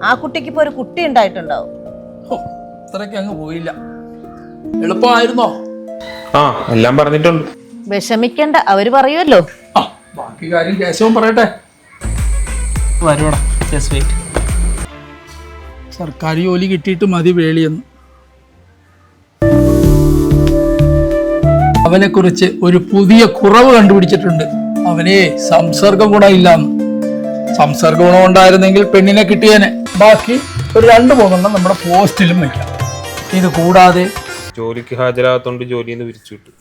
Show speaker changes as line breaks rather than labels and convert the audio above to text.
ആ കുട്ടിക്ക് ഇപ്പൊ ഒരു കുട്ടി ഉണ്ടായിട്ടുണ്ടാവും.
അത്രയ്ക്ക് അങ്ങ് പോയില്ല. എളുപ്പമായിരുന്നോ?
ആ, എല്ലാം പറഞ്ഞിട്ടുണ്ട്.
വിഷമിക്കണ്ട, അവര് പറയുമല്ലോ.
ബാക്കി കാര്യം കേശവൻ പറയട്ടെ. വരുവടാ, സർക്കാർ ജോലി കിട്ടിയിട്ട് മതി വേളിയെന്ന്. അവനെ കുറിച്ച് ഒരു പുതിയ കുറവ് കണ്ടുപിടിച്ചിട്ടുണ്ട്. അവനെ സംസർഗ ഗുണമില്ലാന്ന്. സംസർഗ ഗുണം ഉണ്ടായിരുന്നെങ്കിൽ പെണ്ണിനെ കിട്ടിയേനെ. ബാക്കി ഒരു 2-3 നമ്മുടെ പോസ്റ്റിലും വയ്ക്കാം. ഇത് കൂടാതെ
ജോലിക്ക് ഹാജരാകത്തോണ്ട് ജോലിയിൽ നിന്ന് പിരിച്ചു വിട്ടു.